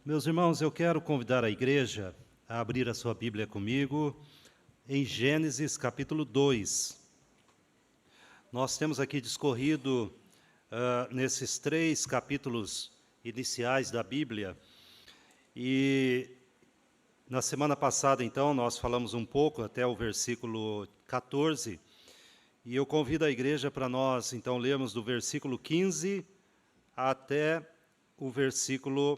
Meus irmãos, eu quero convidar a igreja a abrir a sua Bíblia comigo em Gênesis capítulo 2. Nós temos aqui discorrido nesses 3 capítulos iniciais da Bíblia, e na semana passada, então, nós falamos um pouco até o versículo 14, e eu convido a igreja para nós, então, lermos do versículo 15 até o versículo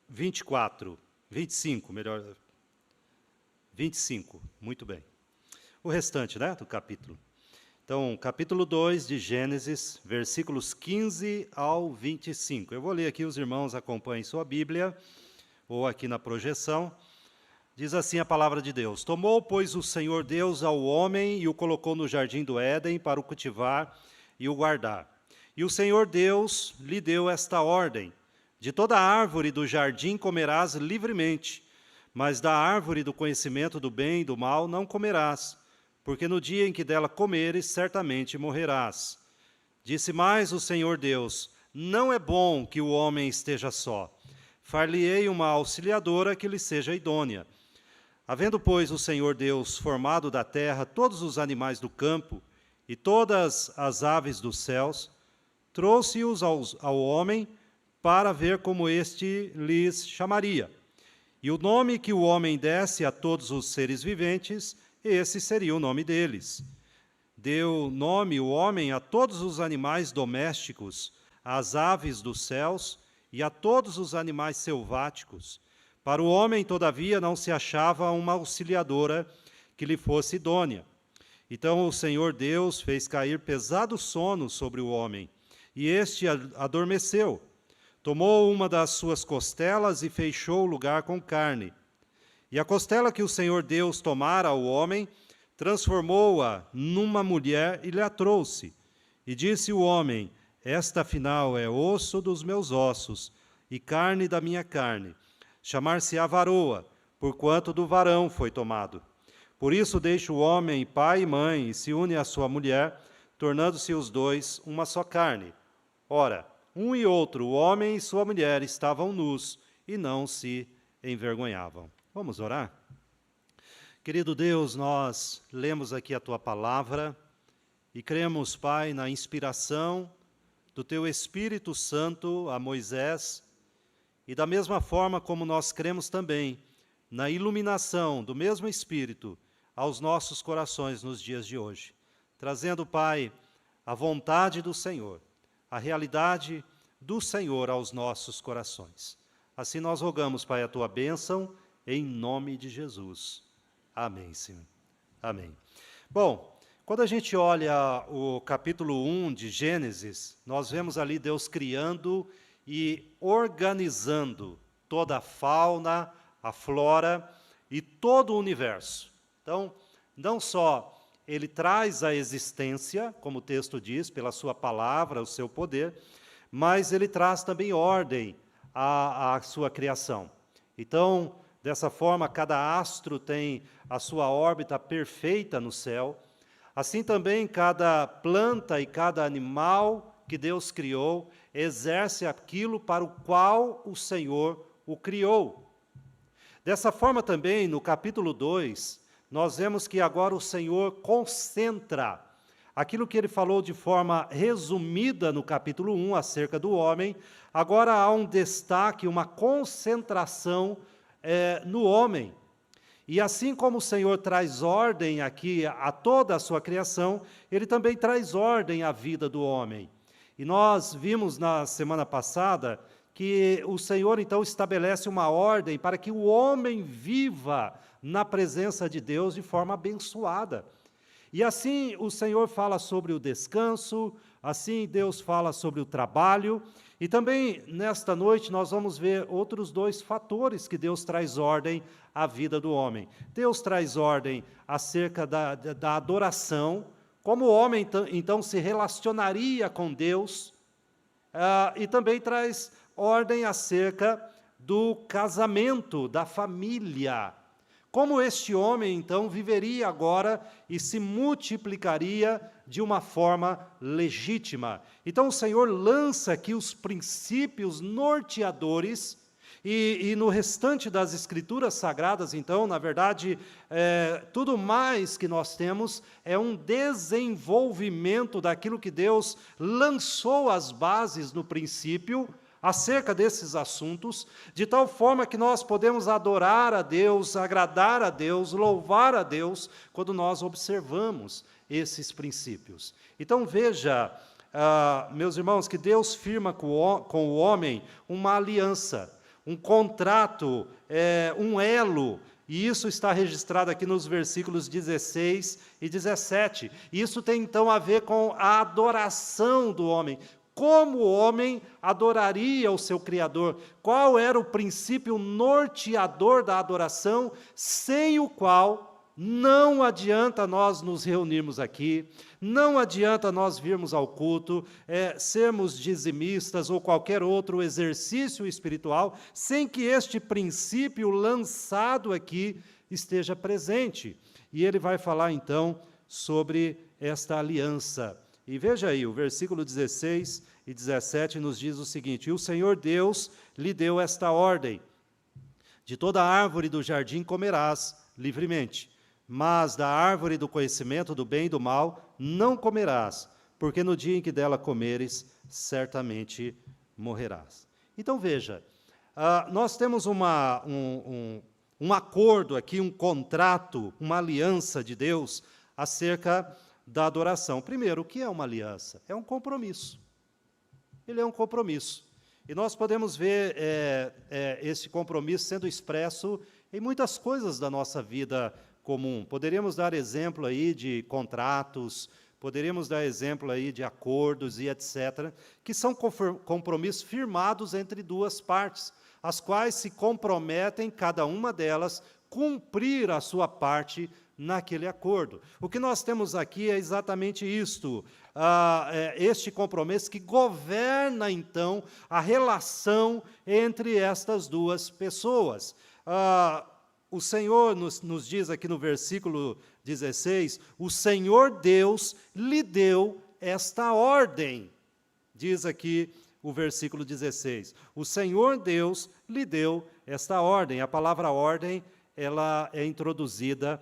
25, melhor, 25, muito bem. O restante, né, do capítulo. Então, capítulo 2 de Gênesis, versículos 15 ao 25. Eu vou ler aqui, os irmãos acompanhem sua Bíblia, ou aqui na projeção. Diz assim a palavra de Deus: Tomou, pois, o Senhor Deus ao homem e o colocou no jardim do Éden para o cultivar e o guardar. E o Senhor Deus lhe deu esta ordem: de toda árvore do jardim comerás livremente, mas da árvore do conhecimento do bem e do mal não comerás, porque no dia em que dela comeres, certamente morrerás. Disse mais o Senhor Deus: Não é bom que o homem esteja só. Far-lhe-ei uma auxiliadora que lhe seja idônea. Havendo, pois, o Senhor Deus formado da terra todos os animais do campo e todas as aves dos céus, trouxe-os ao homem para ver como este lhes chamaria. E o nome que o homem desse a todos os seres viventes, esse seria o nome deles. Deu nome o homem a todos os animais domésticos, às aves dos céus e a todos os animais selváticos. Para o homem, todavia, não se achava uma auxiliadora que lhe fosse idônea. Então o Senhor Deus fez cair pesado sono sobre o homem, e este adormeceu. Tomou uma das suas costelas e fechou o lugar com carne. E a costela que o Senhor Deus tomara ao homem, transformou-a numa mulher e lhe a trouxe. E disse o homem: Esta afinal é osso dos meus ossos e carne da minha carne. Chamar-se-á varoa, porquanto do varão foi tomado. Por isso deixa o homem pai e mãe e se une à sua mulher, tornando-se os dois uma só carne. Ora, um e outro, o homem e sua mulher, estavam nus e não se envergonhavam. Vamos orar? Querido Deus, nós lemos aqui a Tua palavra e cremos, Pai, na inspiração do Teu Espírito Santo a Moisés, e da mesma forma como nós cremos também na iluminação do mesmo Espírito aos nossos corações nos dias de hoje, trazendo, Pai, a vontade do Senhor, a realidade do Senhor aos nossos corações. Assim nós rogamos, Pai, a Tua bênção, em nome de Jesus. Amém, Senhor. Amém. Bom, quando a gente olha o capítulo 1 de Gênesis, nós vemos ali Deus criando e organizando toda a fauna, a flora e todo o universo. Então, não só Ele traz a existência, como o texto diz, pela sua palavra, o seu poder, mas Ele traz também ordem à sua criação. Então, dessa forma, cada astro tem a sua órbita perfeita no céu. Assim também, cada planta e cada animal que Deus criou exerce aquilo para o qual o Senhor o criou. Dessa forma também, no capítulo 2, nós vemos que agora o Senhor concentra aquilo que Ele falou de forma resumida no capítulo 1 acerca do homem. Agora há um destaque, uma concentração no homem. E assim como o Senhor traz ordem aqui a toda a sua criação, Ele também traz ordem à vida do homem. E nós vimos na semana passada que o Senhor então estabelece uma ordem para que o homem viva na presença de Deus de forma abençoada. E assim o Senhor fala sobre o descanso, assim Deus fala sobre o trabalho, e também nesta noite nós vamos ver outros 2 fatores que Deus traz ordem à vida do homem. Deus traz ordem acerca da adoração, como o homem então se relacionaria com Deus, e também traz ordem acerca do casamento, da família, Como este homem, então, viveria agora e se multiplicaria de uma forma legítima. Então, o Senhor lança aqui os princípios norteadores, e no restante das Escrituras Sagradas, então, na verdade, tudo mais que nós temos é um desenvolvimento daquilo que Deus lançou as bases no princípio, acerca desses assuntos, de tal forma que nós podemos adorar a Deus, agradar a Deus, louvar a Deus, quando nós observamos esses princípios. Então veja, meus irmãos, que Deus firma com o homem uma aliança, um contrato, um elo, e isso está registrado aqui nos versículos 16 e 17. Isso tem então a ver com a adoração do homem. Como o homem adoraria o seu Criador? Qual era o princípio norteador da adoração, sem o qual não adianta nós nos reunirmos aqui, não adianta nós virmos ao culto, sermos dizimistas ou qualquer outro exercício espiritual, sem que este princípio lançado aqui esteja presente. E ele vai falar então sobre esta aliança. E veja aí, o versículo 16 e 17 nos diz o seguinte: e o Senhor Deus lhe deu esta ordem: de toda árvore do jardim comerás livremente, mas da árvore do conhecimento do bem e do mal não comerás, porque no dia em que dela comeres, certamente morrerás. Então veja, nós temos um acordo aqui, um contrato, uma aliança de Deus acerca da adoração. Primeiro, o que é uma aliança? É um compromisso. Ele é um compromisso. E nós podemos ver esse compromisso sendo expresso em muitas coisas da nossa vida comum. Poderíamos dar exemplo aí de contratos, poderíamos dar exemplo aí de acordos e etc., que são compromissos firmados entre duas partes, as quais se comprometem, cada uma delas, cumprir a sua parte naquele acordo. O que nós temos aqui é exatamente isto, este compromisso que governa, então, a relação entre estas duas pessoas. O Senhor nos diz aqui no versículo 16, o Senhor Deus lhe deu esta ordem. Diz aqui o versículo 16, o Senhor Deus lhe deu esta ordem. A palavra ordem, ela é introduzida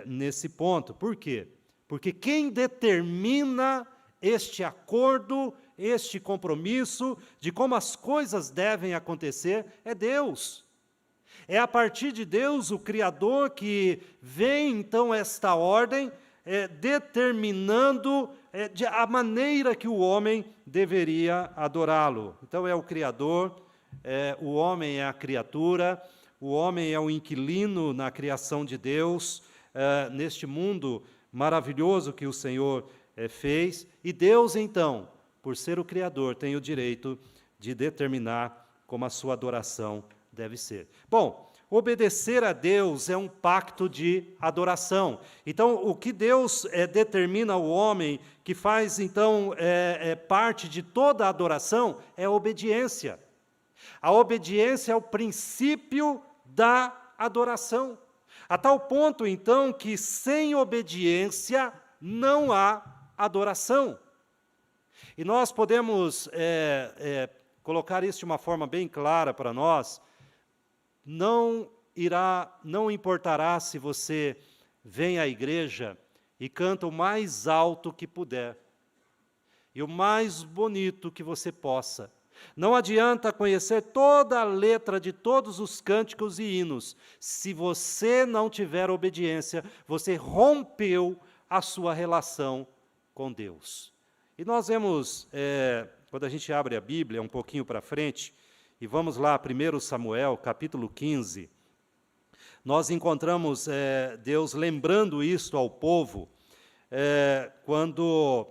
nesse ponto. Por quê? Porque quem determina este acordo, este compromisso de como as coisas devem acontecer é Deus. É a partir de Deus, o Criador, que vem então esta ordem, determinando a maneira que o homem deveria adorá-lo. Então é o Criador, o homem é a criatura, o homem é o inquilino na criação de Deus, neste mundo maravilhoso que o Senhor fez, e Deus, então, por ser o Criador, tem o direito de determinar como a sua adoração deve ser. Bom, obedecer a Deus é um pacto de adoração. Então, o que Deus determina ao homem, que faz, então, parte de toda a adoração, é a obediência. A obediência é o princípio da adoração. A tal ponto, então, que sem obediência não há adoração. E nós podemos colocar isso de uma forma bem clara para nós. Não importará se você vem à igreja e canta o mais alto que puder, e o mais bonito que você possa. Não adianta conhecer toda a letra de todos os cânticos e hinos. Se você não tiver obediência, você rompeu a sua relação com Deus. E nós vemos, quando a gente abre a Bíblia um pouquinho para frente, e vamos lá, 1 Samuel, capítulo 15, nós encontramos Deus lembrando isto ao povo, quando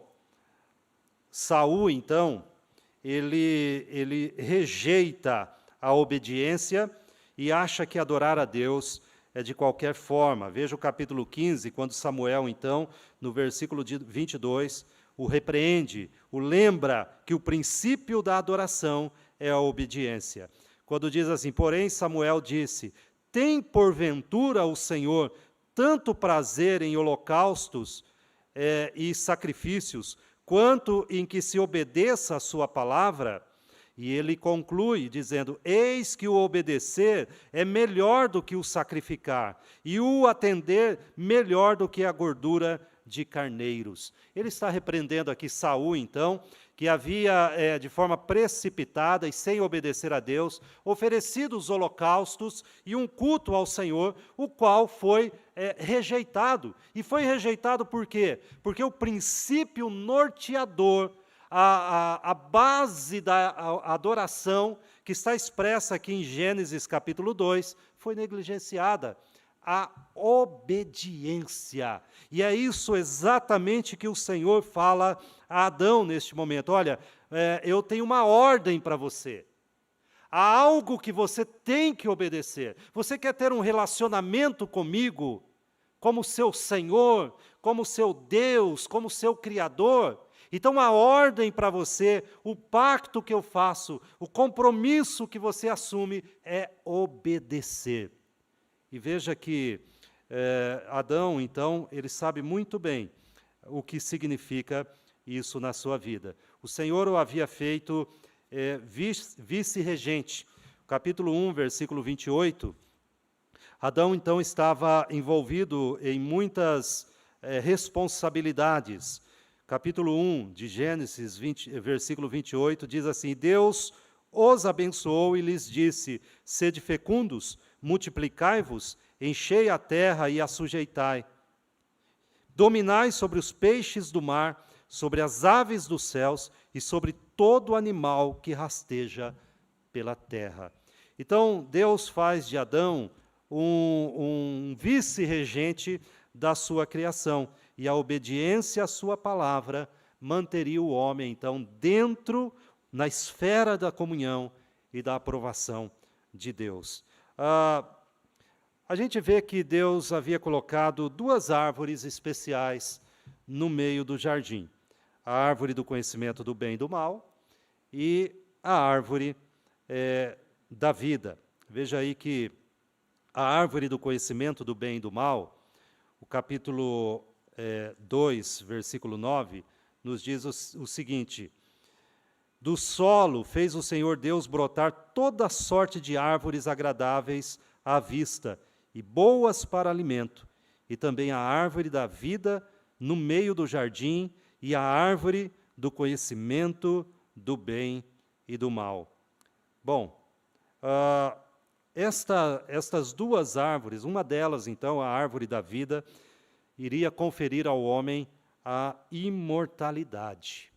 Saul, então, ele rejeita a obediência e acha que adorar a Deus é de qualquer forma. Veja o capítulo 15, quando Samuel, então, no versículo 22, o repreende, o lembra que o princípio da adoração é a obediência. Quando diz assim, porém Samuel disse, tem porventura o Senhor tanto prazer em holocaustos e sacrifícios, quanto em que se obedeça a sua palavra? E ele conclui dizendo: eis que o obedecer é melhor do que o sacrificar, e o atender melhor do que a gordura de carneiros. Ele está repreendendo aqui Saul, então, que havia, de forma precipitada e sem obedecer a Deus, oferecido os holocaustos e um culto ao Senhor, o qual foi rejeitado. E foi rejeitado por quê? Porque o princípio norteador, a base da adoração, que está expressa aqui em Gênesis capítulo 2, foi negligenciada. A obediência. E é isso exatamente que o Senhor fala a Adão neste momento. Olha, eu tenho uma ordem para você. Há algo que você tem que obedecer. Você quer ter um relacionamento comigo, como seu Senhor, como seu Deus, como seu Criador? Então, a ordem para você, o pacto que eu faço, o compromisso que você assume é obedecer. E veja que Adão, então, ele sabe muito bem o que significa isso na sua vida. O Senhor o havia feito vice-regente. Capítulo 1, versículo 28, Adão, então, estava envolvido em muitas responsabilidades. Capítulo 1 de Gênesis, versículo 28, diz assim: Deus os abençoou e lhes disse: sede fecundos, multiplicai-vos, enchei a terra e a sujeitai. Dominai sobre os peixes do mar, sobre as aves dos céus e sobre todo animal que rasteja pela terra. Então, Deus faz de Adão um vice-regente da sua criação, e a obediência à sua palavra manteria o homem, então, dentro, na esfera da comunhão e da aprovação de Deus. A gente vê que Deus havia colocado duas árvores especiais no meio do jardim. A árvore do conhecimento do bem e do mal e a árvore da vida. Veja aí que a árvore do conhecimento do bem e do mal, o capítulo 2, versículo 9, nos diz o seguinte: do solo fez o Senhor Deus brotar toda sorte de árvores agradáveis à vista e boas para alimento, e também a árvore da vida no meio do jardim e a árvore do conhecimento do bem e do mal. Bom, estas duas árvores, uma delas, então, a árvore da vida, iria conferir ao homem a imortalidade.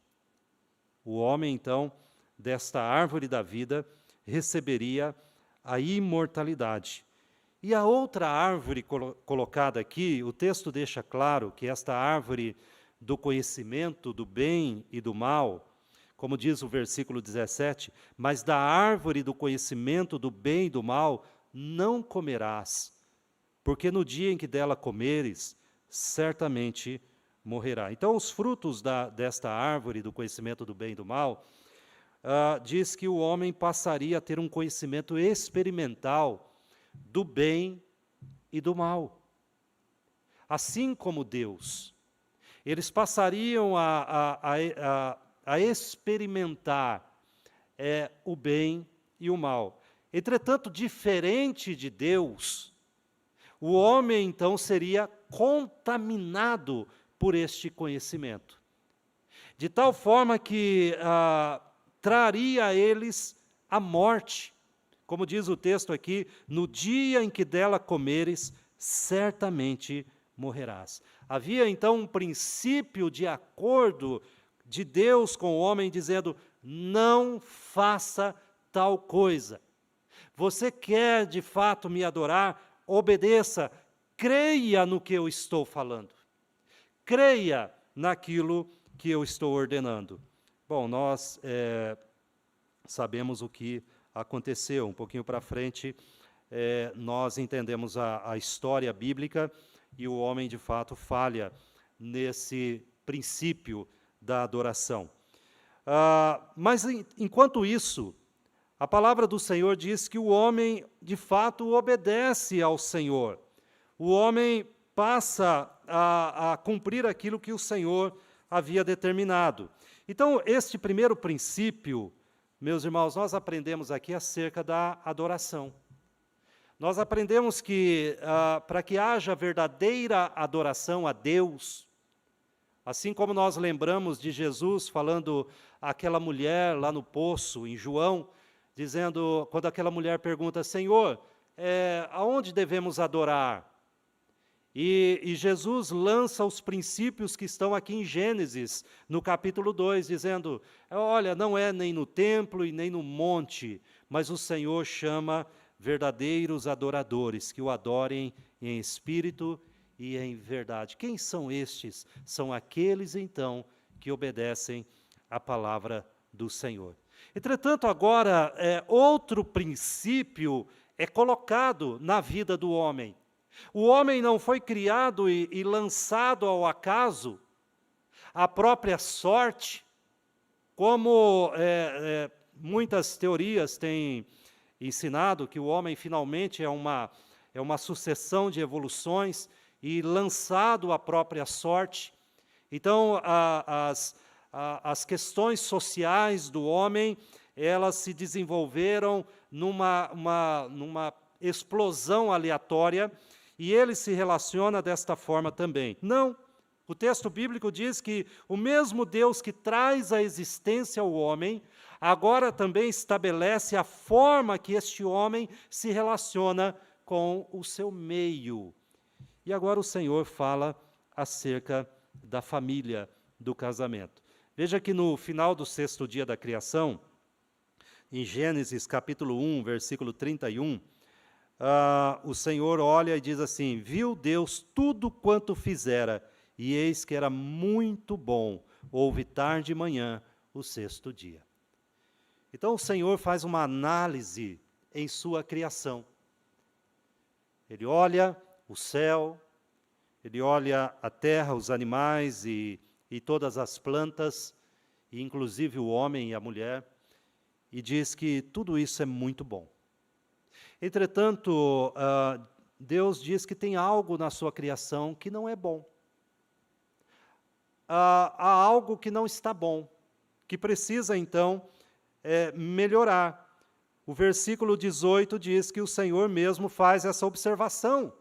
O homem, então, desta árvore da vida, receberia a imortalidade. E a outra árvore colocada aqui, o texto deixa claro que esta árvore do conhecimento do bem e do mal, como diz o versículo 17, mas da árvore do conhecimento do bem e do mal não comerás, porque no dia em que dela comeres, certamente morrerá. Então, os frutos desta árvore do conhecimento do bem e do mal, diz que o homem passaria a ter um conhecimento experimental do bem e do mal. Assim como Deus. Eles passariam a experimentar o bem e o mal. Entretanto, diferente de Deus, o homem, então, seria contaminado por este conhecimento. De tal forma que traria a eles a morte. Como diz o texto aqui, no dia em que dela comeres, certamente morrerás. Havia então um princípio de acordo de Deus com o homem, dizendo: não faça tal coisa. Você quer de fato me adorar? Obedeça, creia no que eu estou falando. Creia naquilo que eu estou ordenando. Bom, nós sabemos o que aconteceu. Um pouquinho para frente, nós entendemos a história bíblica e o homem, de fato, falha nesse princípio da adoração. Mas, enquanto isso, A palavra do Senhor diz que o homem, de fato, obedece ao Senhor. O homem passa a cumprir aquilo que o Senhor havia determinado. Então, este primeiro princípio, meus irmãos, nós aprendemos aqui acerca da adoração. Nós aprendemos que, para que haja verdadeira adoração a Deus, assim como nós lembramos de Jesus falando àquela mulher lá no poço, em João, dizendo, quando aquela mulher pergunta, Senhor, aonde devemos adorar? E Jesus lança os princípios que estão aqui em Gênesis, no capítulo 2, dizendo, olha, não é nem no templo e nem no monte, mas o Senhor chama verdadeiros adoradores, que o adorem em espírito e em verdade. Quem são estes? São aqueles, então, que obedecem à palavra do Senhor. Entretanto, agora, outro princípio é colocado na vida do homem. O homem não foi criado e lançado ao acaso, à própria sorte, como muitas teorias têm ensinado, que o homem finalmente é uma sucessão de evoluções e lançado à própria sorte. Então, as questões sociais do homem, elas se desenvolveram numa explosão aleatória, e ele se relaciona desta forma também. Não, o texto bíblico diz que o mesmo Deus que traz à existência o homem, agora também estabelece a forma que este homem se relaciona com o seu meio. E agora o Senhor fala acerca da família, do casamento. Veja que no final do 6º dia da criação, em Gênesis capítulo 1, versículo 31, o Senhor olha e diz assim, viu Deus tudo quanto fizera, e eis que era muito bom, houve tarde e manhã, o 6º dia. Então o Senhor faz uma análise em sua criação. Ele olha o céu, ele olha a terra, os animais e todas as plantas, e inclusive o homem e a mulher, e diz que tudo isso é muito bom. Entretanto, Deus diz que tem algo na sua criação que não é bom. Há algo que não está bom, que precisa, então, melhorar. O versículo 18 diz que o Senhor mesmo faz essa observação.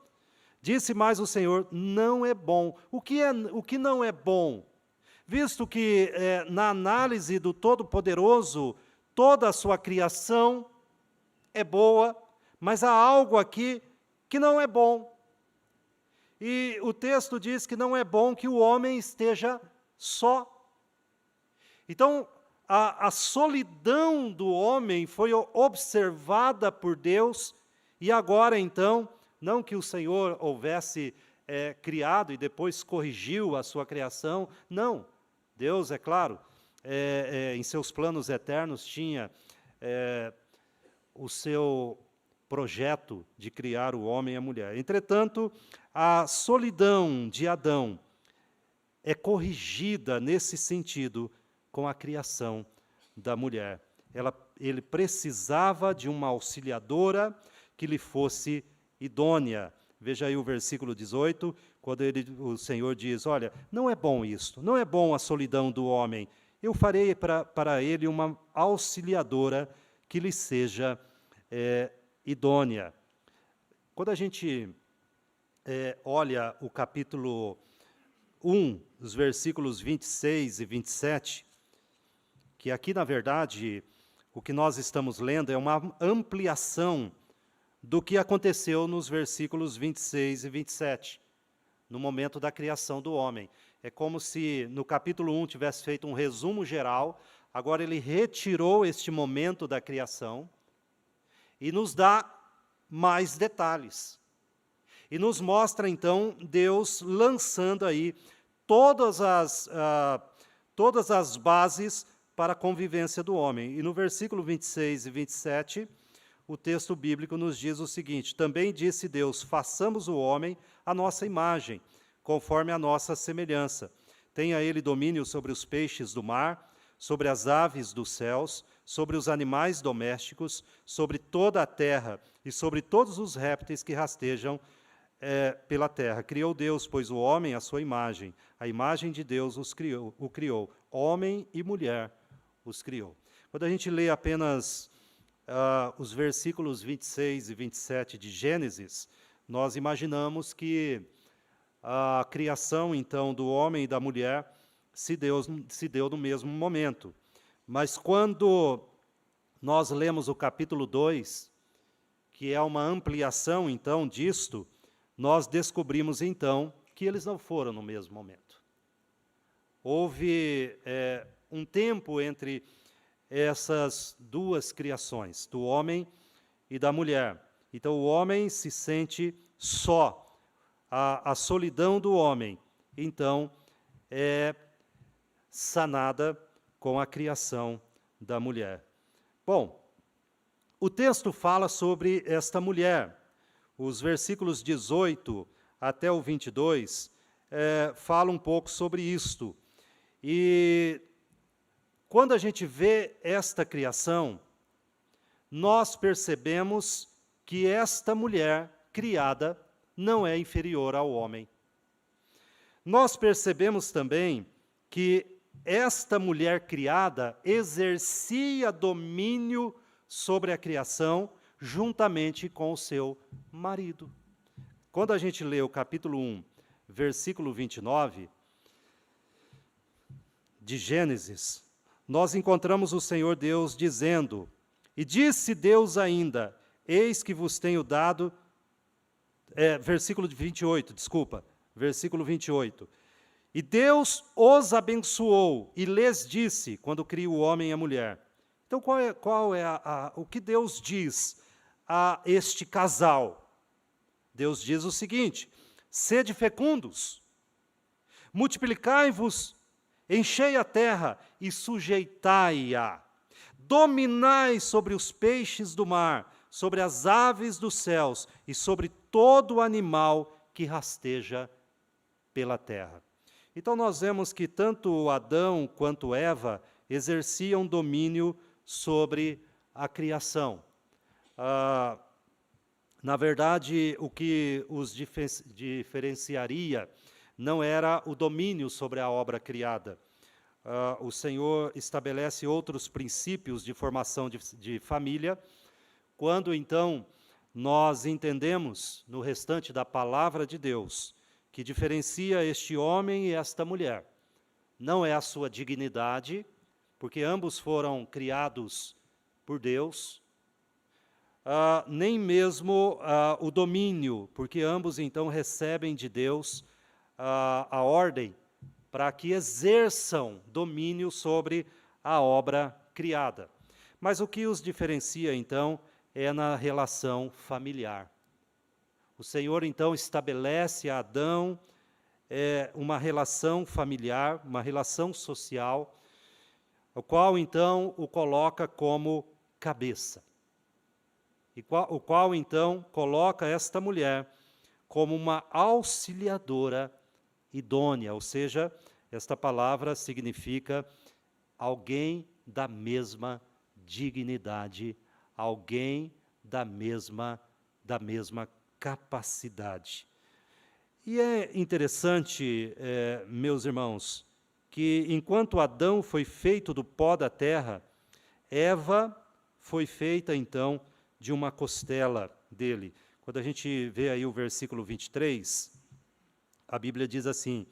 Disse mais o Senhor, não é bom. O que não é bom? Visto que, na análise do Todo-Poderoso, toda a sua criação é boa, mas há algo aqui que não é bom. E o texto diz que não é bom que o homem esteja só. Então, a solidão do homem foi observada por Deus, e agora, então, não que o Senhor houvesse criado e depois corrigiu a sua criação, não. Deus, é claro, em seus planos eternos tinha o seu projeto de criar o homem e a mulher. Entretanto, a solidão de Adão é corrigida nesse sentido com a criação da mulher. Ele precisava de uma auxiliadora que lhe fosse idônea. Veja aí o versículo 18, quando o Senhor diz, olha, não é bom isto, não é bom a solidão do homem, eu farei para ele uma auxiliadora que lhe seja idônea. Quando a gente olha o capítulo 1, os versículos 26 e 27, que aqui, na verdade, o que nós estamos lendo é uma ampliação do que aconteceu nos versículos 26 e 27, no momento da criação do homem. É como se no capítulo 1 tivesse feito um resumo geral, agora ele retirou este momento da criação e nos dá mais detalhes. E nos mostra, então, Deus lançando aí todas as bases para a convivência do homem. E no versículo 26 e 27, o texto bíblico nos diz o seguinte, também disse Deus, façamos o homem à nossa imagem, conforme a nossa semelhança. Tenha ele domínio sobre os peixes do mar, sobre as aves dos céus, sobre os animais domésticos, sobre toda a terra e sobre todos os répteis que rastejam pela terra. Criou Deus, pois o homem à sua imagem, a imagem de Deus o criou, homem e mulher os criou. Quando a gente lê apenas os versículos 26 e 27 de Gênesis, nós imaginamos que a criação, então, do homem e da mulher se deu no mesmo momento. Mas quando nós lemos o capítulo 2, que é uma ampliação, então, disto, nós descobrimos, então, que eles não foram no mesmo momento. Houve um tempo entre essas duas criações, do homem e da mulher. Então, o homem se sente só. A solidão do homem, então, é sanada com a criação da mulher. Bom, o texto fala sobre esta mulher. Os versículos 18 até o 22 falam um pouco sobre isto. E quando a gente vê esta criação, nós percebemos que esta mulher criada não é inferior ao homem. Nós percebemos também que esta mulher criada exercia domínio sobre a criação juntamente com o seu marido. Quando a gente lê o capítulo 1, versículo 29 de Gênesis, nós encontramos o Senhor Deus dizendo: "E disse Deus ainda, eis que vos tenho dado..." Versículo 28, desculpa. Versículo 28. "E Deus os abençoou e lhes disse," quando cria o homem e a mulher. Então, qual é o que Deus diz a este casal? Deus diz o seguinte: "Sede fecundos, multiplicai-vos, enchei a terra e sujeitai-a, dominai sobre os peixes do mar, sobre as aves dos céus e sobre todo animal que rasteja pela terra." Então nós vemos que tanto Adão quanto Eva exerciam domínio sobre a criação. Na verdade, o que os diferenciaria não era o domínio sobre a obra criada. O Senhor estabelece outros princípios de formação de família. Quando, então, nós entendemos, no restante da palavra de Deus, que diferencia este homem e esta mulher, não é a sua dignidade, porque ambos foram criados por Deus, nem mesmo o domínio, porque ambos, então, recebem de Deus a ordem para que exerçam domínio sobre a obra criada. Mas o que os diferencia, então, é na relação familiar. O Senhor, então, estabelece a Adão uma relação familiar, uma relação social, o qual, então, o coloca como cabeça. O qual, então, coloca esta mulher como uma auxiliadora idônea, ou seja, esta palavra significa alguém da mesma dignidade, alguém da mesma capacidade. E é interessante, meus irmãos, que enquanto Adão foi feito do pó da terra, Eva foi feita, então, de uma costela dele. Quando a gente vê aí o versículo 23, a Bíblia diz assim,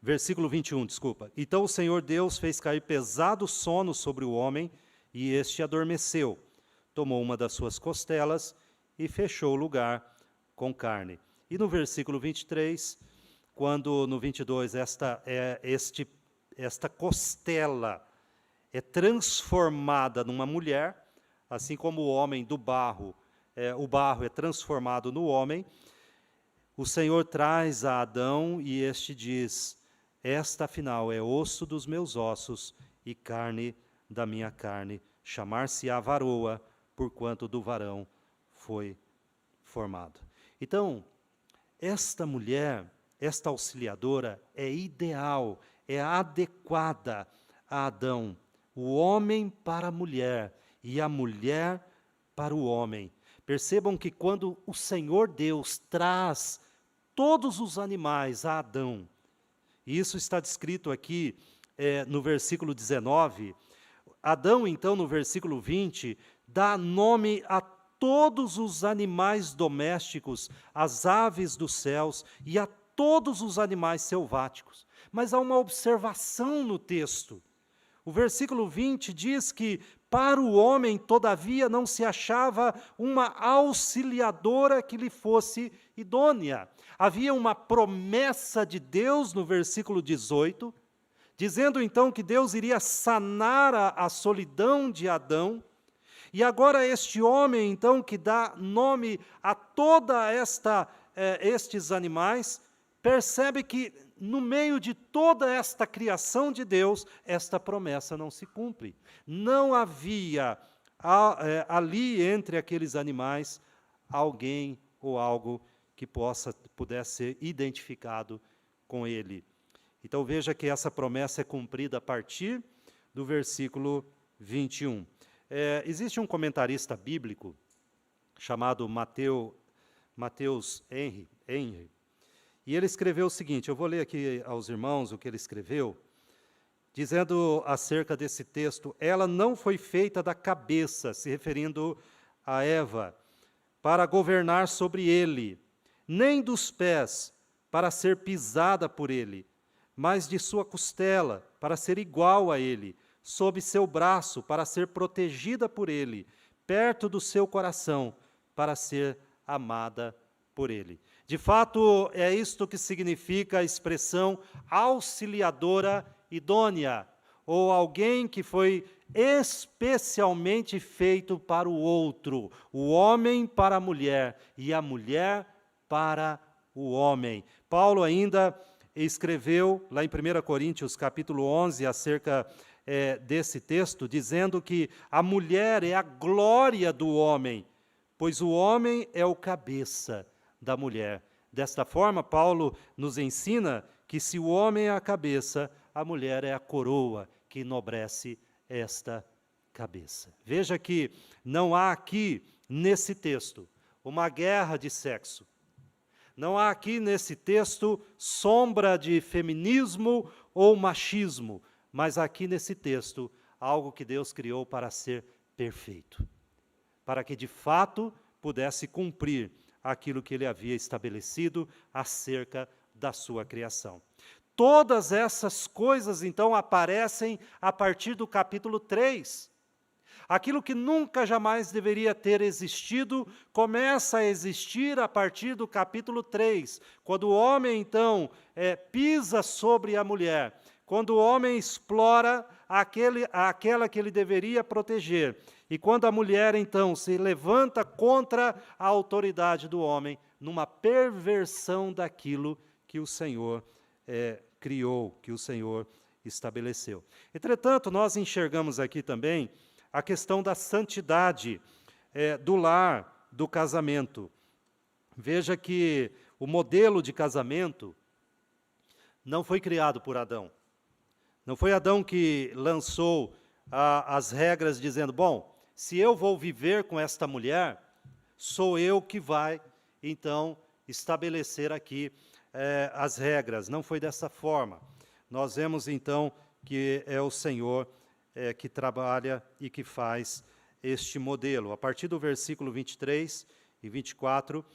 versículo 21, desculpa. "Então o Senhor Deus fez cair pesado sono sobre o homem, e este adormeceu. Tomou uma das suas costelas e fechou o lugar com carne." E no versículo 23, quando no 22 esta costela é transformada numa mulher, assim como o homem do barro, o barro é transformado no homem, o Senhor traz a Adão e este diz: "Esta, afinal, é osso dos meus ossos e carne da minha carne. Chamar-se-á varoa, porquanto do varão foi formado." Então, esta mulher, esta auxiliadora, é ideal, é adequada a Adão, o homem para a mulher e a mulher para o homem. Percebam que quando o Senhor Deus traz todos os animais a Adão, e isso está descrito aqui no versículo 19, Adão, então, no versículo 20, dá nome a todos os animais domésticos, às aves dos céus e a todos os animais selváticos. Mas há uma observação no texto. O versículo 20 diz que para o homem, todavia, não se achava uma auxiliadora que lhe fosse idônea. Havia uma promessa de Deus no versículo 18, dizendo então que Deus iria sanar a solidão de Adão. E agora este homem, então, que dá nome a toda estes animais, percebe que no meio de toda esta criação de Deus, esta promessa não se cumpre. Não havia ali entre aqueles animais alguém ou algo que pudesse ser identificado com ele. Então veja que essa promessa é cumprida a partir do versículo 21. Existe um comentarista bíblico chamado Mateus Henry, e ele escreveu o seguinte, eu vou ler aqui aos irmãos o que ele escreveu, dizendo acerca desse texto: ela não foi feita da cabeça, se referindo a Eva, para governar sobre ele, nem dos pés, para ser pisada por ele, mas de sua costela, para ser igual a ele, sob seu braço, para ser protegida por ele, perto do seu coração, para ser amada por ele. De fato, é isto que significa a expressão auxiliadora idônea, ou alguém que foi especialmente feito para o outro, o homem para a mulher e a mulher para o homem. Paulo ainda escreveu lá em 1 Coríntios capítulo 11 acerca desse texto, dizendo que a mulher é a glória do homem, pois o homem é o cabeça da mulher. Desta forma, Paulo nos ensina que se o homem é a cabeça, a mulher é a coroa que enobrece esta cabeça. Veja que não há aqui, nesse texto, uma guerra de sexo. Não há aqui, nesse texto, sombra de feminismo ou machismo, mas aqui, nesse texto, algo que Deus criou para ser perfeito, para que, de fato, pudesse cumprir aquilo que Ele havia estabelecido acerca da sua criação. Todas essas coisas, então, aparecem a partir do capítulo 3. Aquilo que nunca jamais deveria ter existido, começa a existir a partir do capítulo 3, quando o homem, então, pisa sobre a mulher, quando o homem explora aquela que ele deveria proteger, e quando a mulher, então, se levanta contra a autoridade do homem, numa perversão daquilo que o Senhor criou, que o Senhor estabeleceu. Entretanto, nós enxergamos aqui também a questão da santidade do lar, do casamento. Veja que o modelo de casamento não foi criado por Adão. Não foi Adão que lançou as regras dizendo, bom, se eu vou viver com esta mulher, sou eu que vai, então, estabelecer aqui as regras. Não foi dessa forma. Nós vemos, então, que é o Senhor que trabalha e que faz este modelo. A partir do versículo 23 e 24,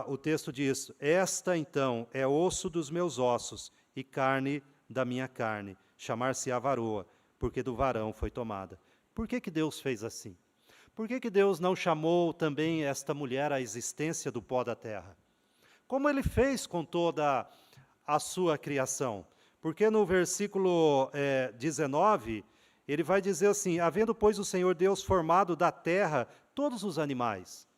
o texto diz, esta, então, é osso dos meus ossos e carne da minha carne, chamar-se-á varoa, porque do varão foi tomada. Por que Deus fez assim? Por que Deus não chamou também esta mulher à existência do pó da terra? Como Ele fez com toda a sua criação? Porque no versículo 19, ele vai dizer assim, havendo, pois, o Senhor Deus formado da terra todos os animais.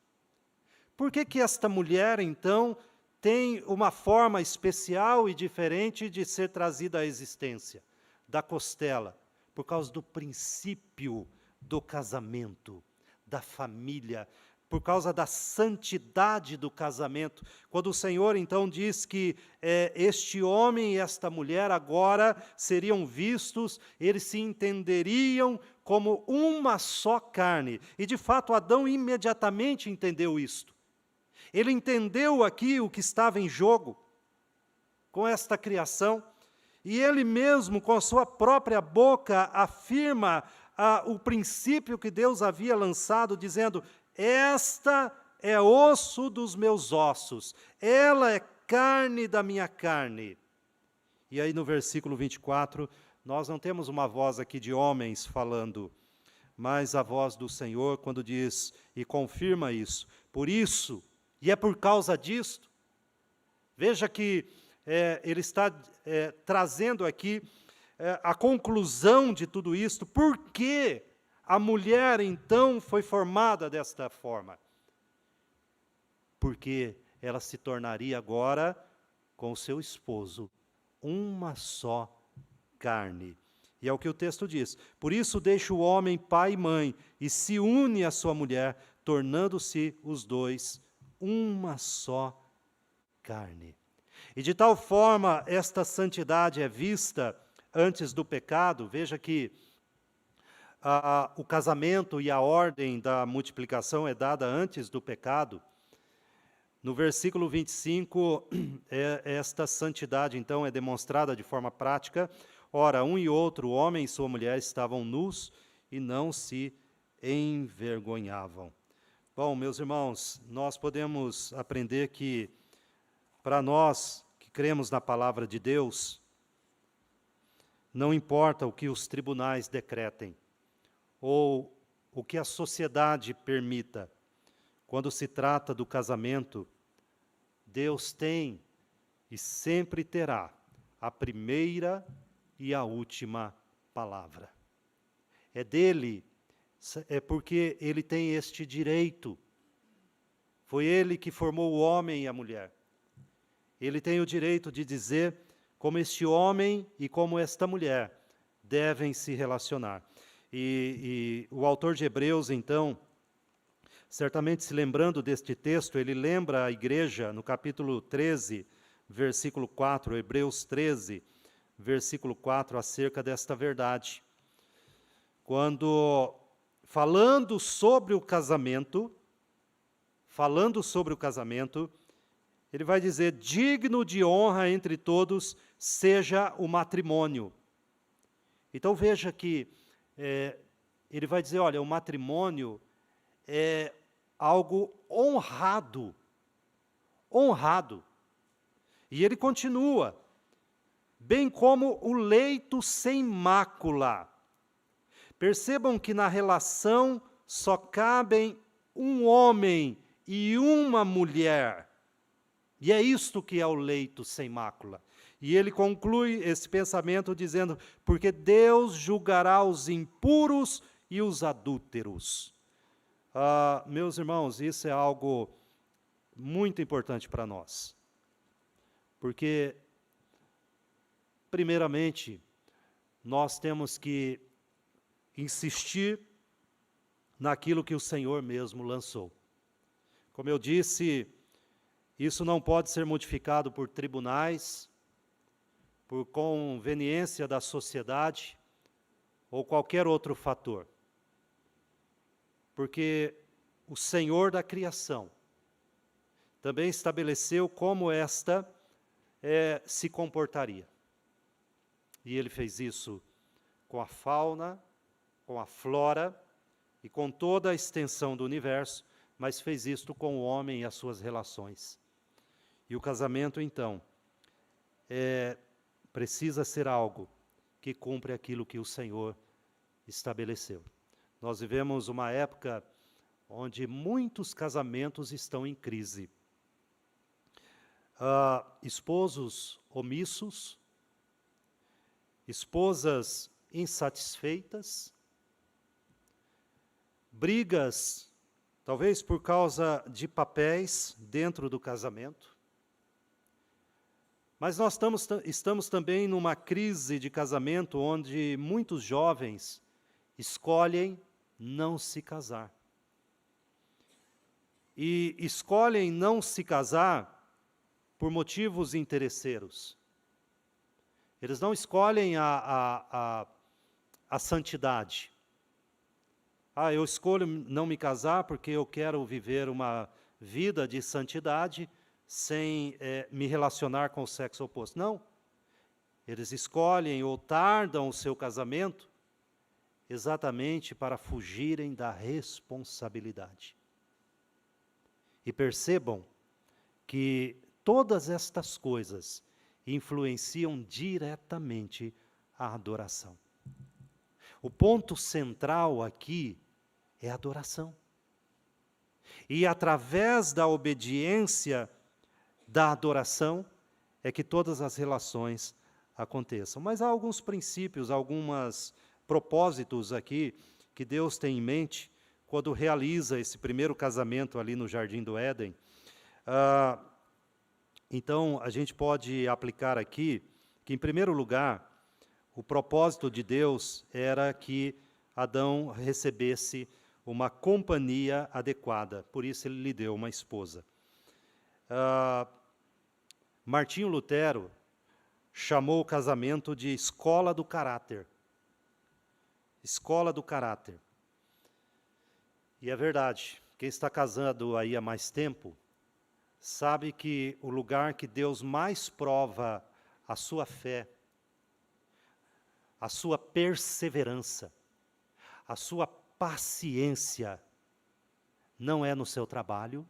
Por que esta mulher, então, tem uma forma especial e diferente de ser trazida à existência? Da costela, por causa do princípio do casamento, da família. por causa da santidade do casamento. Quando o Senhor então diz que este homem e esta mulher agora seriam vistos, eles se entenderiam como uma só carne. E de fato Adão imediatamente entendeu isto. Ele entendeu aqui o que estava em jogo com esta criação, e ele mesmo, com a sua própria boca, afirma o princípio que Deus havia lançado, dizendo: esta é osso dos meus ossos, ela é carne da minha carne. E aí no versículo 24, nós não temos uma voz aqui de homens falando, mas a voz do Senhor quando diz, e confirma isso, por isso, e é por causa disto, veja que ele está trazendo aqui a conclusão de tudo isto. Por que a mulher, então, foi formada desta forma? Porque ela se tornaria agora, com o seu esposo, uma só carne. E é o que o texto diz. Por isso deixa o homem pai e mãe, e se une à sua mulher, tornando-se os dois uma só carne. E de tal forma esta santidade é vista antes do pecado. Veja que o casamento e a ordem da multiplicação é dada antes do pecado. No versículo 25, esta santidade então é demonstrada de forma prática. Ora, um e outro, o homem e sua mulher, estavam nus e não se envergonhavam. Bom, meus irmãos, nós podemos aprender que, para nós que cremos na palavra de Deus, não importa o que os tribunais decretem, ou o que a sociedade permita, quando se trata do casamento, Deus tem e sempre terá a primeira e a última palavra. É dele, é porque ele tem este direito. Foi ele que formou o homem e a mulher. Ele tem o direito de dizer como este homem e como esta mulher devem se relacionar. E o autor de Hebreus, então, certamente se lembrando deste texto, ele lembra a igreja no capítulo 13, versículo 4, Hebreus 13, versículo 4, acerca desta verdade. Quando, falando sobre o casamento, ele vai dizer: digno de honra entre todos seja o matrimônio. Então veja que ele vai dizer, olha, o matrimônio é algo honrado. Honrado. E ele continua, bem como o leito sem mácula. Percebam que na relação só cabem um homem e uma mulher. E é isto que é o leito sem mácula. E ele conclui esse pensamento dizendo, porque Deus julgará os impuros e os adúlteros. Meus irmãos, isso é algo muito importante para nós. Porque, primeiramente, nós temos que insistir naquilo que o Senhor mesmo lançou. Como eu disse, isso não pode ser modificado por tribunais, por conveniência da sociedade ou qualquer outro fator. Porque o Senhor da criação também estabeleceu como esta se comportaria. E ele fez isso com a fauna, com a flora e com toda a extensão do universo, mas fez isto com o homem e as suas relações. E o casamento, então, precisa ser algo que cumpre aquilo que o Senhor estabeleceu. Nós vivemos uma época onde muitos casamentos estão em crise. Esposos omissos, esposas insatisfeitas, brigas, talvez por causa de papéis dentro do casamento. Mas nós estamos também numa crise de casamento onde muitos jovens escolhem não se casar. e escolhem não se casar por motivos interesseiros. Eles não escolhem a santidade. Eu escolho não me casar porque eu quero viver uma vida de santidade sem me relacionar com o sexo oposto. Não. Eles escolhem ou tardam o seu casamento exatamente para fugirem da responsabilidade. E percebam que todas estas coisas influenciam diretamente a adoração. O ponto central aqui é a adoração. E através da obediência, da adoração, é que todas as relações aconteçam. Mas há alguns princípios, alguns propósitos aqui que Deus tem em mente quando realiza esse primeiro casamento ali no Jardim do Éden. Então, a gente pode aplicar aqui que, em primeiro lugar, o propósito de Deus era que Adão recebesse uma companhia adequada, por isso ele lhe deu uma esposa. Martinho Lutero chamou o casamento de escola do caráter. Escola do caráter. E é verdade, quem está casando aí há mais tempo, sabe que o lugar que Deus mais prova a sua fé, a sua perseverança, a sua paciência, não é no seu trabalho,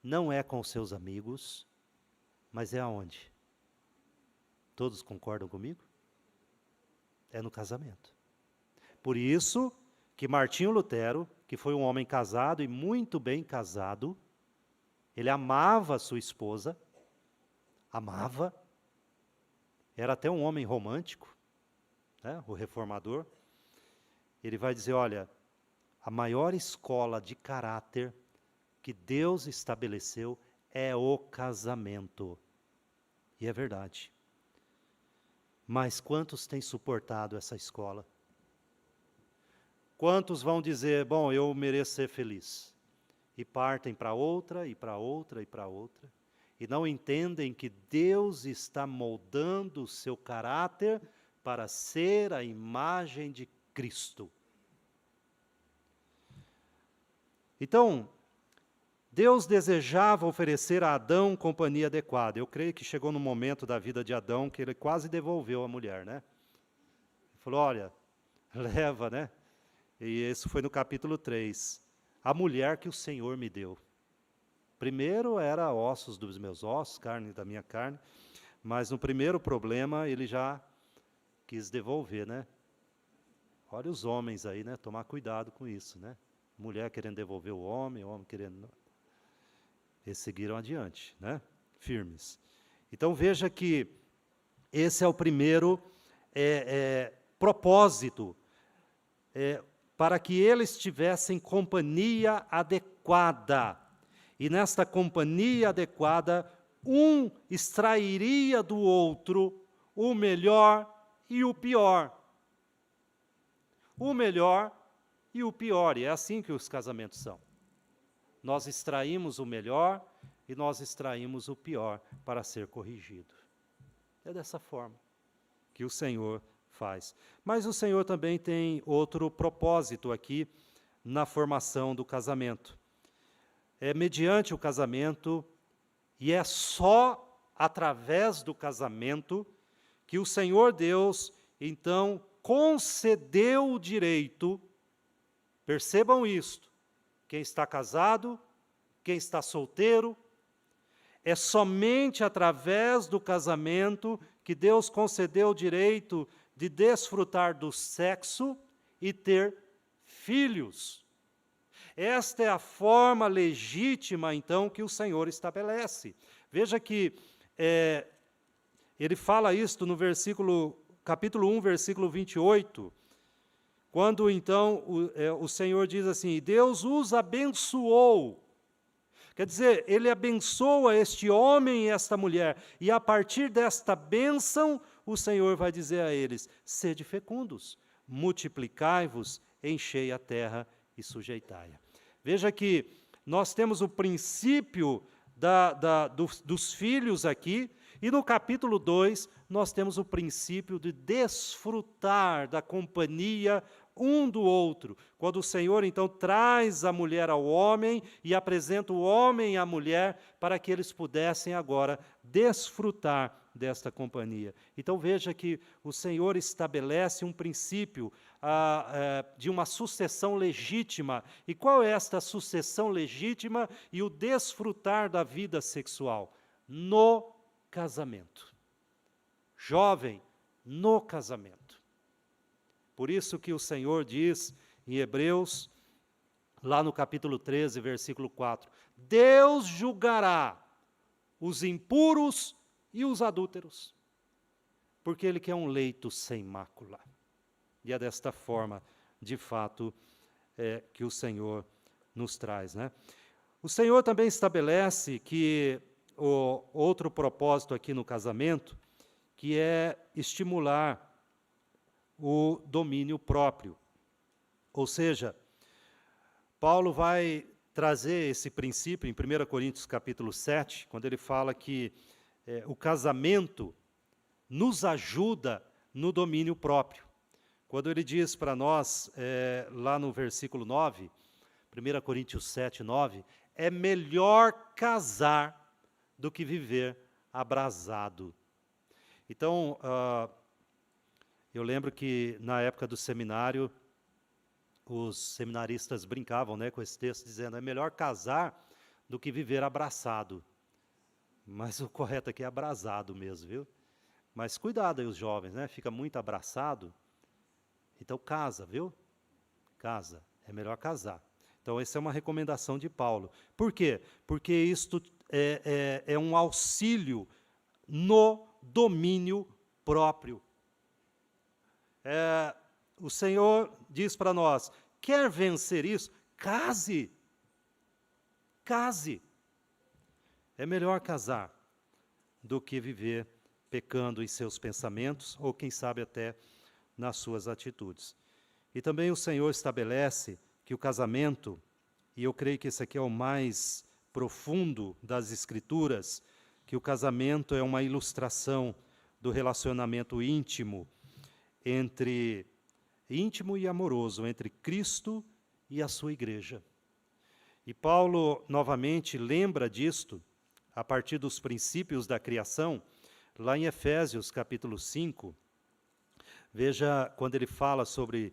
não é com os seus amigos, mas é aonde? Todos concordam comigo? É no casamento. Por isso que Martinho Lutero, que foi um homem casado e muito bem casado, ele amava a sua esposa, amava, era até um homem romântico, né, o reformador. Ele vai dizer, olha, a maior escola de caráter que Deus estabeleceu é o casamento. E é verdade. Mas quantos têm suportado essa escola? Quantos vão dizer, bom, eu mereço ser feliz? E partem para outra, e para outra, e para outra. E não entendem que Deus está moldando o seu caráter para ser a imagem de Cristo. Então, Deus desejava oferecer a Adão companhia adequada. Eu creio que chegou no momento da vida de Adão que ele quase devolveu a mulher, né? Ele falou, olha, leva, né? E isso foi no capítulo 3. A mulher que o Senhor me deu. Primeiro era ossos dos meus ossos, carne da minha carne, mas no primeiro problema ele já quis devolver, né? Olha os homens aí, né? Tomar cuidado com isso, né? Mulher querendo devolver o homem querendo... Eles seguiram adiante, né? Firmes. Então veja que esse é o primeiro propósito, para que eles tivessem companhia adequada. E nesta companhia adequada, um extrairia do outro o melhor e o pior. O melhor e o pior, e é assim que os casamentos são. Nós extraímos o melhor e nós extraímos o pior para ser corrigido. É dessa forma que o Senhor faz. Mas o Senhor também tem outro propósito aqui na formação do casamento. É mediante o casamento, e é só através do casamento que o Senhor Deus, então, concedeu o direito, percebam isto, quem está casado, quem está solteiro, é somente através do casamento que Deus concedeu o direito de desfrutar do sexo e ter filhos. Esta é a forma legítima, então, que o Senhor estabelece. Veja que ele fala isto no capítulo 1, versículo 28, quando, então, o Senhor diz assim, Deus os abençoou. Quer dizer, ele abençoa este homem e esta mulher, e a partir desta bênção, o Senhor vai dizer a eles, sede fecundos, multiplicai-vos, enchei a terra e sujeitai-a. Veja que nós temos o princípio dos filhos aqui, e no capítulo 2, nós temos o princípio de desfrutar da companhia um do outro. Quando o Senhor, então, traz a mulher ao homem e apresenta o homem à mulher para que eles pudessem agora desfrutar desta companhia. Então, veja que o Senhor estabelece um princípio de uma sucessão legítima. E qual é esta sucessão legítima e o desfrutar da vida sexual? No casamento. Jovem, no casamento. Por isso que o Senhor diz em Hebreus, lá no capítulo 13, versículo 4, Deus julgará os impuros e os adúlteros, porque Ele quer um leito sem mácula. E é desta forma, de fato, que o Senhor nos traz, né? O Senhor também estabelece que o outro propósito aqui no casamento, que é estimular o domínio próprio. Ou seja, Paulo vai trazer esse princípio em 1 Coríntios capítulo 7, quando ele fala que o casamento nos ajuda no domínio próprio. Quando ele diz para nós, lá no versículo 9, 1 Coríntios 7, 9, é melhor casar do que viver abrasado. Então, eu lembro que na época do seminário, os seminaristas brincavam, né, com esse texto, dizendo, é melhor casar do que viver abraçado. Mas o correto aqui é abrasado mesmo, viu? Mas cuidado aí os jovens, né? Fica muito abraçado. Então casa, viu? Casa, é melhor casar. Então essa é uma recomendação de Paulo. Por quê? Porque isto é um auxílio no domínio próprio. O Senhor diz para nós, quer vencer isso? Case. Case. É melhor casar do que viver pecando em seus pensamentos, ou quem sabe até nas suas atitudes. E também o Senhor estabelece que o casamento, e eu creio que esse aqui é o mais profundo das Escrituras, que o casamento é uma ilustração do relacionamento íntimo e amoroso entre Cristo e a sua igreja. E Paulo, novamente, lembra disto, a partir dos princípios da criação, lá em Efésios, capítulo 5, veja quando ele fala sobre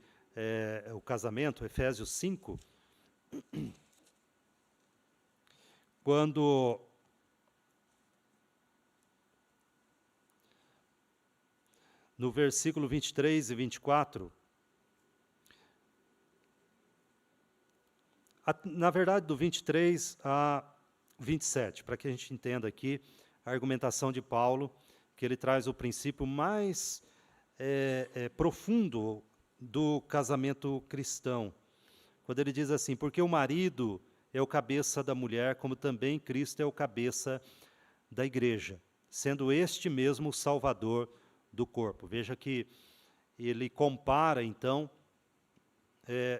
o casamento, Efésios 5, quando no versículo 23 e 24, na verdade do 23 a 27, para que a gente entenda aqui a argumentação de Paulo, que ele traz o princípio mais profundo do casamento cristão. Quando ele diz assim, porque o marido é o cabeça da mulher, como também Cristo é o cabeça da igreja, sendo este mesmo o salvador do corpo. Veja que ele compara, então,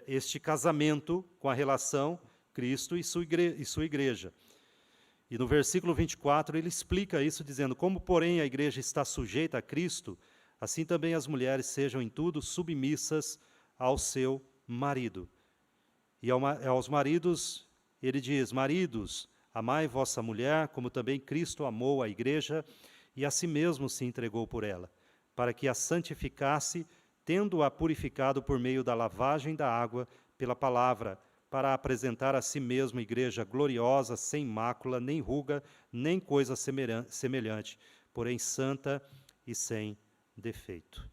este casamento com a relação Cristo e sua igreja. E no versículo 24 ele explica isso dizendo, como porém a igreja está sujeita a Cristo, assim também as mulheres sejam em tudo submissas ao seu marido. E aos maridos ele diz, maridos, amai vossa mulher, como também Cristo amou a igreja e a si mesmo se entregou por ela, para que a santificasse, tendo-a purificado por meio da lavagem da água pela palavra, para apresentar a si mesmo igreja gloriosa, sem mácula, nem ruga, nem coisa semelhante, porém santa e sem defeito.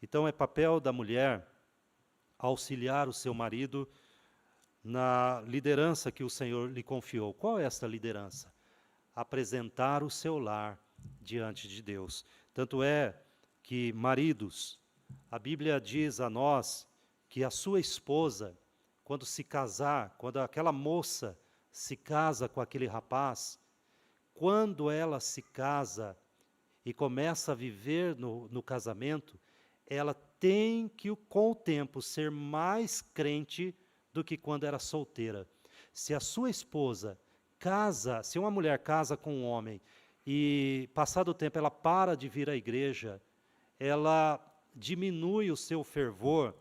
Então é papel da mulher auxiliar o seu marido na liderança que o Senhor lhe confiou. Qual é esta liderança? Apresentar o seu lar diante de Deus. Tanto é que, maridos, a Bíblia diz a nós que a sua esposa, quando se casar, quando aquela moça se casa com aquele rapaz, quando ela se casa e começa a viver no casamento, ela tem que, com o tempo, ser mais crente do que quando era solteira. Se a sua esposa casa, se uma mulher casa com um homem e, passado o tempo, ela para de vir à igreja, ela diminui o seu fervor,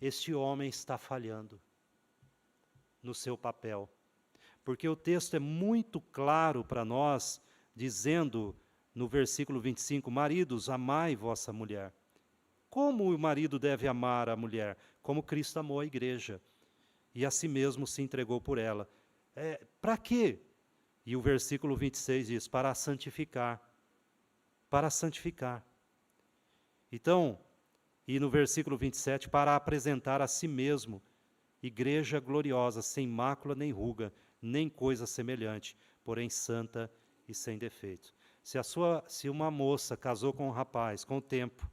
este homem está falhando no seu papel. Porque o texto é muito claro para nós, dizendo no versículo 25, maridos, amai vossa mulher. Como o marido deve amar a mulher? Como Cristo amou a igreja e a si mesmo se entregou por ela. Para quê? E o versículo 26 diz, para santificar. Para santificar. Então, e no versículo 27, para apresentar a si mesmo, igreja gloriosa, sem mácula nem ruga, nem coisa semelhante, porém santa e sem defeito. Se uma moça casou com um rapaz, com o tempo,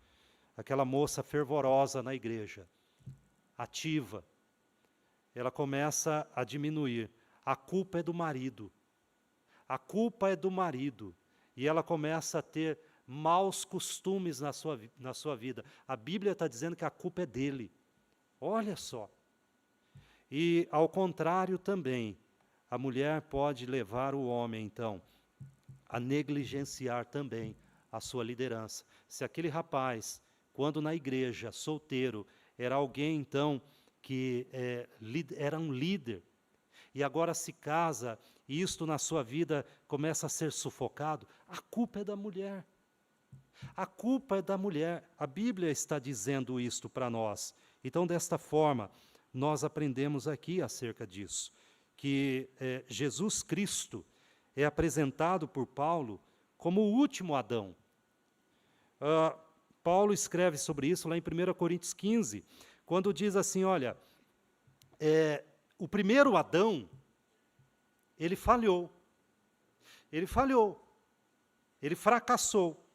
aquela moça fervorosa na igreja, ativa, ela começa a diminuir. A culpa é do marido. A culpa é do marido. E ela começa a ter maus costumes na sua vida. A Bíblia está dizendo que a culpa é dele. Olha só. E, ao contrário também, a mulher pode levar o homem, então, a negligenciar também a sua liderança. Se aquele rapaz, quando na igreja, solteiro, era alguém, então, que era um líder, e agora se casa, e isto na sua vida começa a ser sufocado, a culpa é da mulher. A culpa é da mulher. A Bíblia está dizendo isto para nós. Então, desta forma, nós aprendemos aqui acerca disso, que Jesus Cristo é apresentado por Paulo como o último Adão. Paulo escreve sobre isso lá em 1 Coríntios 15, quando diz assim, olha, o primeiro Adão, ele falhou, ele fracassou,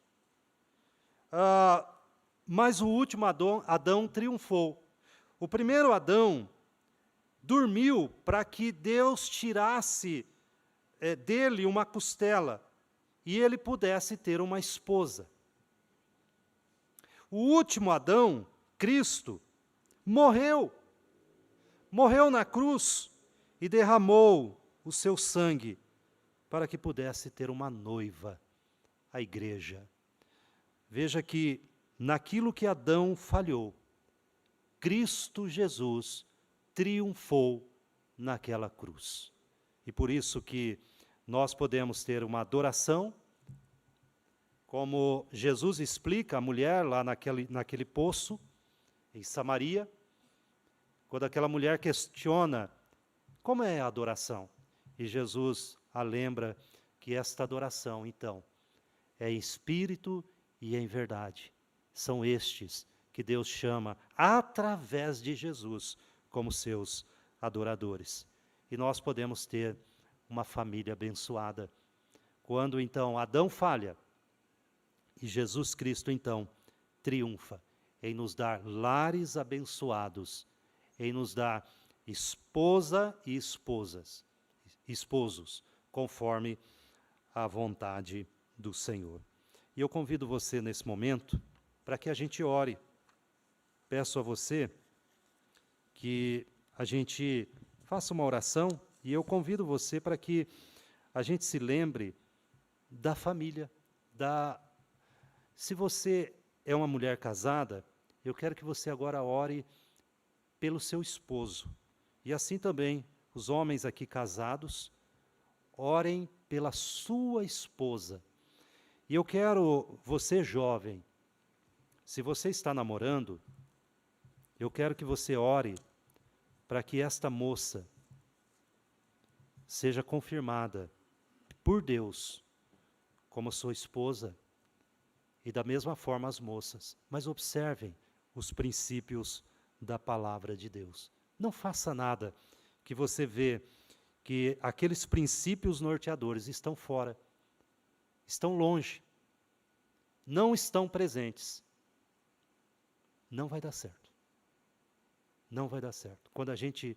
mas o último Adão triunfou. O primeiro Adão dormiu para que Deus tirasse dele uma costela e ele pudesse ter uma esposa. O último Adão, Cristo, morreu na cruz e derramou o seu sangue para que pudesse ter uma noiva, a igreja. Veja que naquilo que Adão falhou, Cristo Jesus triunfou naquela cruz. E por isso que nós podemos ter uma adoração, como Jesus explica a mulher lá naquele poço, em Samaria, quando aquela mulher questiona como é a adoração. E Jesus a lembra que esta adoração, então, é em espírito e em verdade. São estes que Deus chama, através de Jesus, como seus adoradores. E nós podemos ter uma família abençoada. Quando, então, Adão falha, e Jesus Cristo, então, triunfa em nos dar lares abençoados, em nos dar esposa e esposos, conforme a vontade do Senhor. E eu convido você nesse momento para que a gente ore. Peço a você que a gente faça uma oração e eu convido você para que a gente se lembre da família, Se você é uma mulher casada, eu quero que você agora ore pelo seu esposo. E assim também, os homens aqui casados, orem pela sua esposa. E eu quero, você jovem, se você está namorando, eu quero que você ore para que esta moça seja confirmada por Deus como sua esposa. E da mesma forma as moças. Mas observem os princípios da palavra de Deus. Não faça nada que você vê que aqueles princípios norteadores estão fora, estão longe, não estão presentes. Não vai dar certo. Não vai dar certo. Quando a gente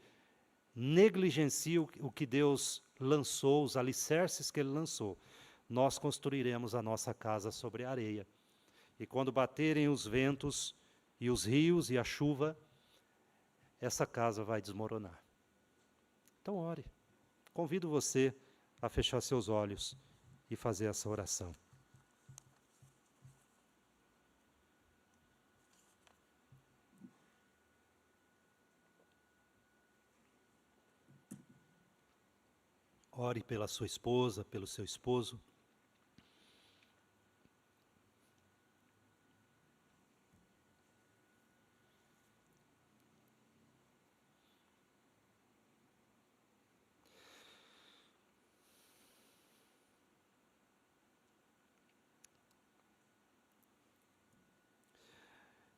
negligencia o que Deus lançou, os alicerces que Ele lançou, nós construiremos a nossa casa sobre a areia. E quando baterem os ventos e os rios e a chuva, essa casa vai desmoronar. Então ore. convido você a fechar seus olhos e fazer essa oração. Ore pela sua esposa, pelo seu esposo.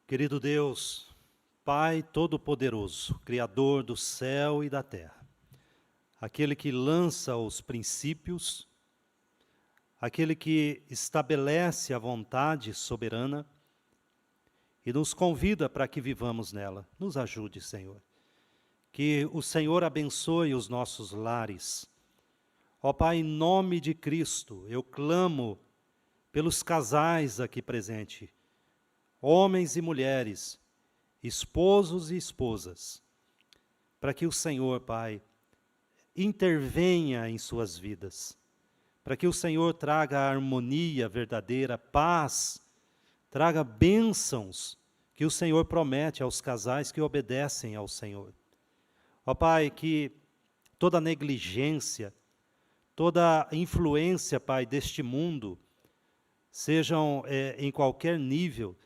Querido Deus, Pai Todo-Poderoso, Criador do céu e da terra, aquele que lança os princípios, aquele que estabelece a vontade soberana e nos convida para que vivamos nela. Nos ajude, Senhor. Que o Senhor abençoe os nossos lares. Ó Pai, em nome de Cristo, eu clamo pelos casais aqui presentes, homens e mulheres, esposos e esposas, para que o Senhor, Pai, intervenha em suas vidas, para que o Senhor traga a harmonia verdadeira, paz, traga bênçãos que o Senhor promete aos casais que obedecem ao Senhor. Ó Pai, que toda negligência, toda influência, Pai, deste mundo, sejam em qualquer nível,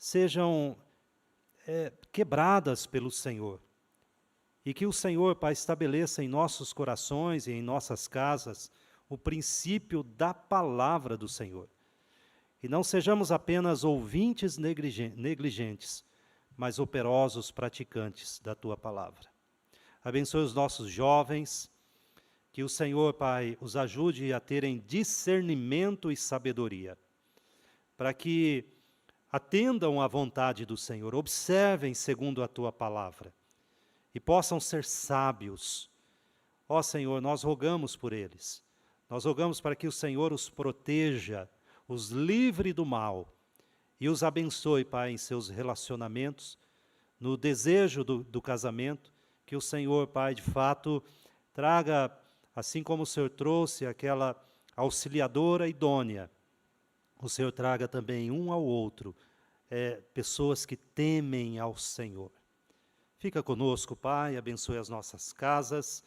sejam quebradas pelo Senhor. E que o Senhor, Pai, estabeleça em nossos corações e em nossas casas o princípio da palavra do Senhor. E não sejamos apenas ouvintes negligentes, mas operosos praticantes da Tua palavra. Abençoe os nossos jovens, que o Senhor, Pai, os ajude a terem discernimento e sabedoria, para que atendam à vontade do Senhor, observem segundo a Tua palavra e possam ser sábios. Ó Senhor, nós rogamos por eles, nós rogamos para que o Senhor os proteja, os livre do mal e os abençoe, Pai, em seus relacionamentos, no desejo do casamento, que o Senhor, Pai, de fato, traga, assim como o Senhor trouxe aquela auxiliadora idônea, o Senhor traga também um ao outro, pessoas que temem ao Senhor. Fica conosco, Pai, abençoe as nossas casas.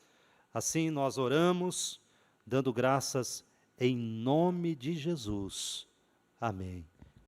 Assim nós oramos, dando graças em nome de Jesus. Amém.